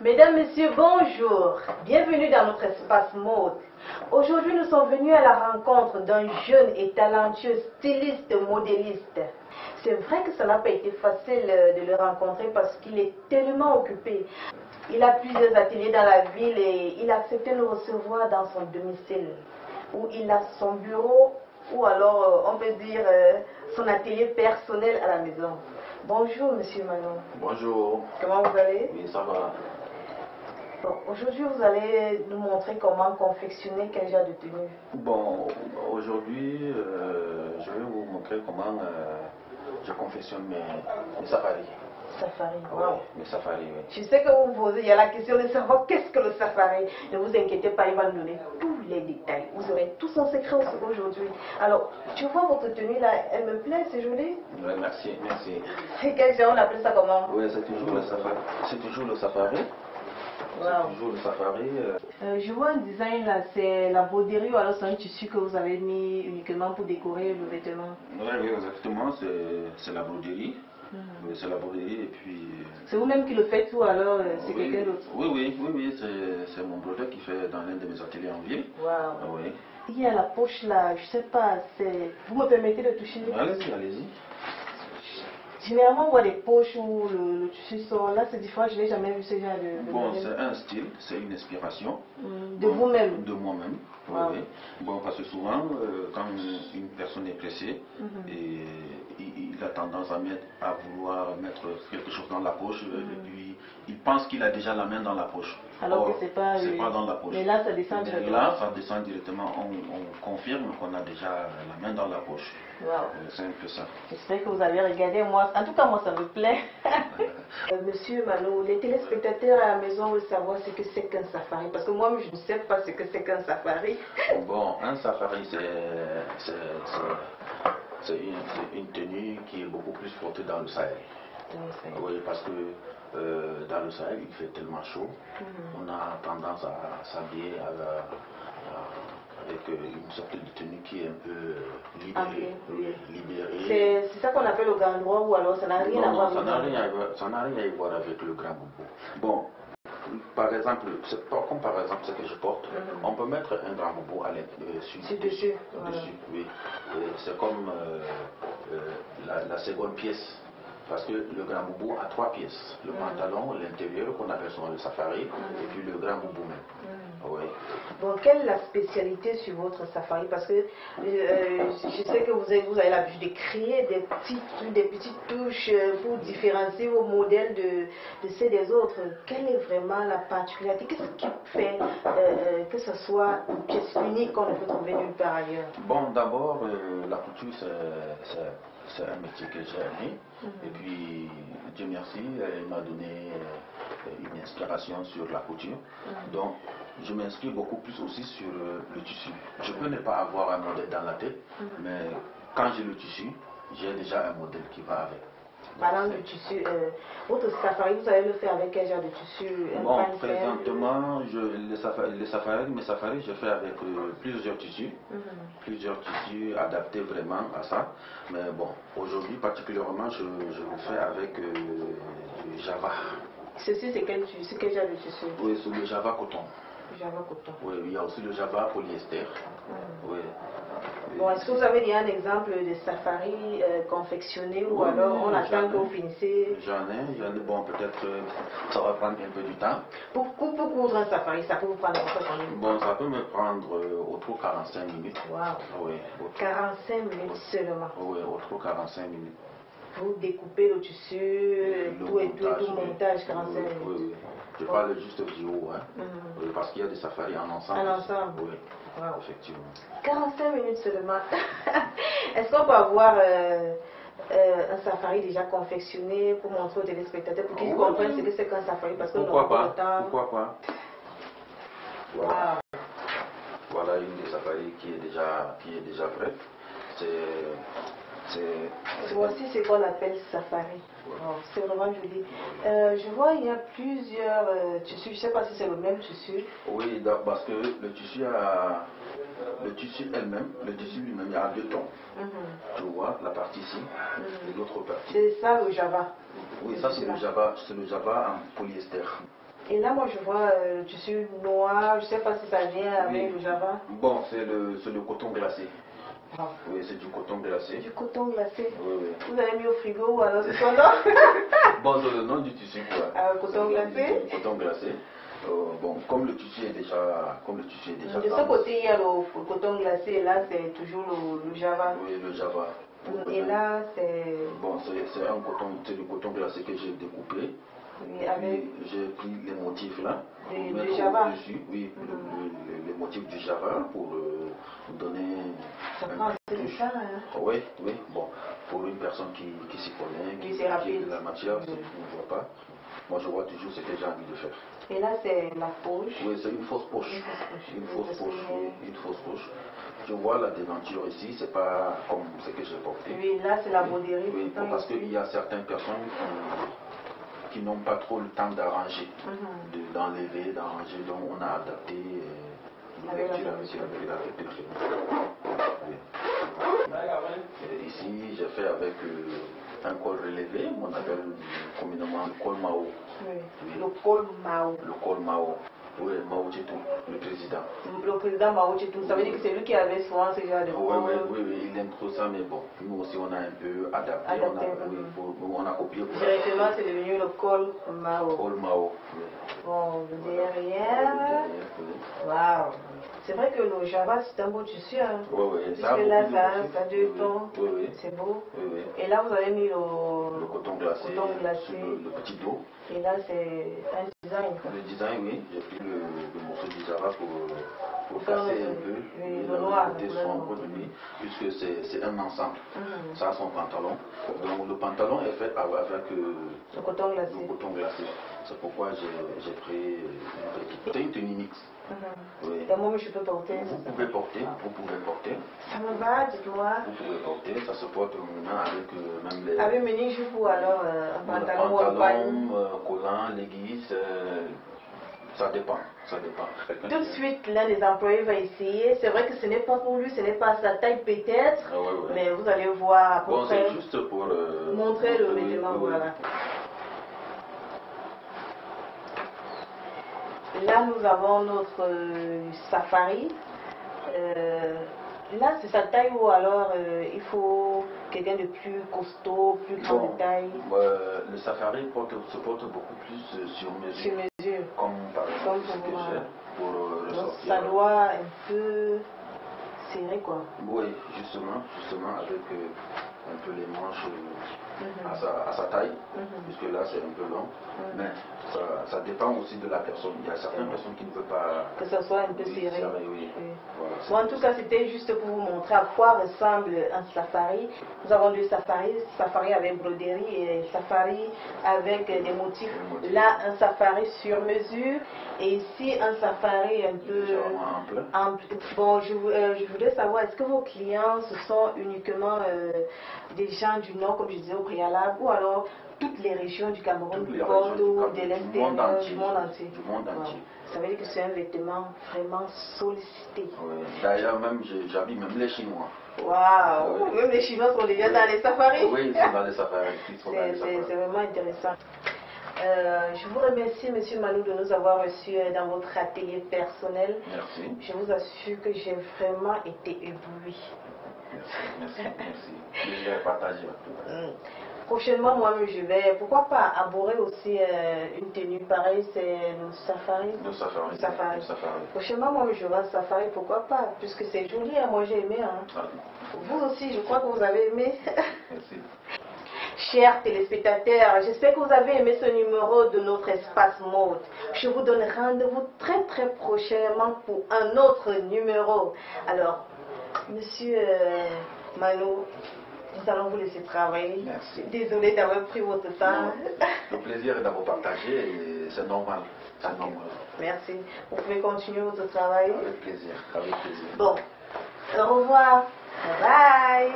Mesdames, Messieurs, bonjour. Bienvenue dans notre espace mode. Aujourd'hui, nous sommes venus à la rencontre d'un jeune et talentueux styliste modéliste. C'est vrai que ça n'a pas été facile de le rencontrer parce qu'il est tellement occupé. Il a plusieurs ateliers dans la ville et il a accepté de nous recevoir dans son domicile, où il a son bureau, ou alors on peut dire son atelier personnel à la maison. Bonjour, Monsieur Manon. Bonjour. Comment vous allez? Oui, ça va. Bon, aujourd'hui, vous allez nous montrer comment confectionner quel genre de tenue. Bon, aujourd'hui, je vais vous montrer comment je confectionne mes safaris. Safari, Oui, wow. mes safaris, oui. Je sais que vous me posez, il y a la question de savoir qu'est-ce que le safari. Ne vous inquiétez pas, il va nous donner tous les détails. Vous aurez tout son secret aujourd'hui. Alors, tu vois votre tenue là, elle me plaît, c'est joli. Oui, merci, merci. C'est quel genre, on appelle ça comment? Oui, c'est toujours le safari. C'est toujours le safari. Wow. C'est toujours le safari. Je vois un design là, c'est la broderie ou alors c'est un tissu que vous avez mis uniquement pour décorer le vêtement. Oui, exactement, c'est la broderie. Oui, c'est la broderie et puis... C'est vous-même qui le faites ou alors c'est oui, quelqu'un d'autre? Oui, c'est mon brodeur qui fait dans l'un de mes ateliers en ville. Wow. Oui. Il y a la poche là, je sais pas, vous me permettez de toucher? Allez-y, allez-y. Généralement, on voit des poches où le tissu sort. Là, c'est différent, je n'ai jamais vu ce genre de Bon, modèle. c'est un style, c'est une inspiration. De Bon, vous-même? De moi-même, Wow. oui. Bon, parce que souvent, quand une personne est pressée, et il a tendance à vouloir mettre quelque chose dans la poche, et puis il pense qu'il a déjà la main dans la poche. Alors Or, que c'est pas dans la poche. Mais là, ça descend Mais directement. là, ça descend directement. On confirme qu'on a déjà la main dans la poche. Wow. C'est un peu ça. J'espère que vous avez regardé. Moi, en tout cas, moi, ça me plaît. Monsieur Mano, les téléspectateurs à la maison veulent savoir ce que c'est qu'un safari. Parce que moi, je ne sais pas ce que c'est qu'un safari. Bon, un safari, c'est une tenue qui est beaucoup plus portée dans le Sahel. Oui, parce que dans le Sahel, il fait tellement chaud, on a tendance à s'habiller avec une sorte de tenue qui est un peu libérée. C'est ça qu'on appelle le grand droit ou alors ça n'a rien à voir avec ça n'a rien à voir avec le grand boubou. Bon, par exemple, comme par exemple ce que je porte, on peut mettre un grand boubou dessus. Oui. C'est comme la seconde pièce. Parce que le grand boubou a 3 pièces. Le pantalon, l'intérieur, qu'on appelle souvent le safari, et puis le grand boubou même. Oui. Bon, quelle est la spécialité sur votre safari? Parce que je sais que vous avez l'habitude de créer des petites touches pour différencier vos modèles de ceux des autres. Quelle est vraiment la particularité? Qu'est-ce qui fait que ce soit une pièce unique qu'on ne peut trouver nulle part ailleurs? Bon, d'abord, la couture, c'est un métier que j'ai aimé. Et puis, Dieu merci, il m'a donné une inspiration sur la couture. Donc, je m'inspire beaucoup plus aussi sur le tissu. Je peux ne pas avoir un modèle dans la tête, mais quand j'ai le tissu, j'ai déjà un modèle qui va avec. Parlant du tissu, votre safari, vous allez le faire avec quel genre de tissu? Bon, présentement, mes safaris, je fais avec plusieurs tissus. Plusieurs tissus adaptés vraiment à ça. Mais bon, aujourd'hui particulièrement, je le fais avec du Java. Ceci, c'est quel genre de tissu? Oui, c'est le Java coton. Java coton. Oui, il y a aussi le Java polyester. Oui. Bon, est-ce que vous avez déjà un exemple de safari confectionné ou alors on attend que vous finissez? J'en ai, bon, peut-être ça va prendre un peu du temps. Pour coudre un safari, ça peut vous prendre combien de temps? Bon, ça peut me prendre autour de 45 minutes. Wow. Oui. 45 minutes seulement. Oui, autour de 45 minutes. Vous découpez le tissu, tout le montage, 45 minutes. Oui. Je parle juste du haut, hein. Parce qu'il y a des safaris en ensemble. En ensemble? Oui, wow. Effectivement. 45 minutes seulement. Est-ce qu'on peut avoir un safari déjà confectionné pour montrer aux téléspectateurs pour qu'ils comprennent ce que c'est qu'un safari? Parce que pourquoi pas? Voilà. Wow. Voilà une des safaris qui est déjà prête. Voici ce qu'on appelle safari. Wow, c'est vraiment joli. Je vois il y a plusieurs tissus. Je ne sais pas si c'est le même tissu. Oui, parce que le tissu elle-même, le tissu lui-même, il y a 2 tons. Tu vois, la partie ici et l'autre partie. C'est ça le Java. Oui, ça c'est le Java en polyester. Et là, moi, je vois tu suis noir. Je ne sais pas si ça vient avec le Java. Bon, c'est le coton glacé. Ah. Oui, c'est du coton glacé. Du coton glacé. Oui, oui. Vous avez mis au frigo ou alors c'est son nom? Bon, c'est le nom du tissu, quoi. Coton glacé. Du coton glacé. Bon, comme le tissu est déjà. De ce côté, il y a le coton glacé. Et là, c'est toujours le Java. Oui, le Java. Et là, c'est. Bon, c'est un coton, c'est du coton glacé que j'ai découpé. Oui, avec. J'ai pris les motifs là. Du Java. Dessus, oui, les motifs du Java pour donner. Ça prend un peu de temps, hein? Oui, oui, bon, pour une personne qui s'y connaît, qui a de la matière, je ne vois pas. Moi, je vois toujours ce que j'ai envie de faire. Et là, c'est la poche. Oui, c'est une fausse poche. Une fausse poche, oui, une fausse poche. Je vois la déventure ici, c'est pas comme ce que j'ai porté. Oui, là, c'est la broderie. Oui, parce qu'il y a certaines personnes qui n'ont pas trop le temps d'arranger, d'enlever, d'arranger, donc on a adapté l'ouverture avec le ici, j'ai fait avec un col relevé, on appelle communément le col Mao. Oui. Le col Mao. Le col Mao. Oui, Mao Tse-tung, le président. Le président Mao Tse-tung, ça veut dire que c'est lui qui avait souvent ce genre de oui, il aime trop ça, mais bon, nous aussi on a un peu adapté. On a copié. Directement, c'est devenu le col Mao. Col Mao, oui. Bon, derrière. Waouh! C'est vrai que le Java, c'est un beau tissu. Hein. Oui, puisque là, ça a deux tons. Oui. C'est beau. Oui. Et là, vous avez mis le coton glacé, sur le petit dos. Et là, c'est un design. Le design, oui. J'ai pris le morceau du Java pour casser un peu. Le noir. Puisque c'est un ensemble. Ça a son pantalon. Donc le pantalon est fait avec le coton glacé. C'est pourquoi j'ai pris une petite. C'est une tenue mixte. Oui. Et moi, je peux porter. Vous pouvez porter. Ça me va, dites-moi. Vous pouvez porter, ça se porte maintenant avec même les. Avec mini-jupe ou alors un pantalon collant, l'aiguise, ça dépend. Tout de suite, là, les employés vont essayer. C'est vrai que ce n'est pas pour lui, ce n'est pas sa taille peut-être, mais vous allez voir à peu près. C'est juste pour montrer le vêtement, voilà. Là, nous avons notre safari. Là, c'est sa taille ou alors il faut quelqu'un de plus costaud, plus grande taille. Le safari se porte beaucoup plus sur mesure. Sur mesure. Comme par exemple ce que j'ai pour ressortir. Ça doit un peu serré quoi. Oui, justement avec un peu les manches à sa taille, puisque là c'est un peu long. Mais ça dépend aussi de la personne. Il y a certaines personnes qui ne veulent pas que ça soit un peu serré. Voilà, bon, en tout cas, c'était juste pour vous montrer à quoi ressemble un safari. Nous avons deux safaris, safari avec broderie et safari avec des motifs. Là, un safari sur mesure et ici un safari un peu ample. Bon, je voulais savoir, est-ce que vos clients ce sont uniquement des gens du Nord, comme je disais au préalable, ou alors toutes les régions du Cameroun, du Bordeaux, de l'extérieur, du monde entier. Ça veut dire que c'est un vêtement vraiment sollicité. Oui. D'ailleurs, même j'habille même les Chinois. Waouh! Même les Chinois sont déjà dans les safaris. Oui, ils sont dans les safaris. C'est vraiment intéressant. Je vous remercie, M. Malou, de nous avoir reçus dans votre atelier personnel. Merci. Je vous assure que j'ai vraiment été éblouie. Merci. Je vais partager. Prochainement, moi-même, je vais, pourquoi pas, aborder aussi une tenue pareille, c'est le safari. Le safari. Prochainement, moi, je vais à safari, pourquoi pas, puisque c'est joli, hein, moi j'ai aimé. Hein. Vous aussi, je crois que vous avez aimé. Merci. Chers téléspectateurs, j'espère que vous avez aimé ce numéro de notre espace mode. Je vous donne rendez-vous très prochainement pour un autre numéro. Alors, Monsieur Malou, nous allons vous laisser travailler. Merci. Désolée d'avoir pris votre temps. Le plaisir est d'avoir partagé et c'est normal. Merci. Vous pouvez continuer votre travail. Avec plaisir. Bon, au revoir. Bye bye.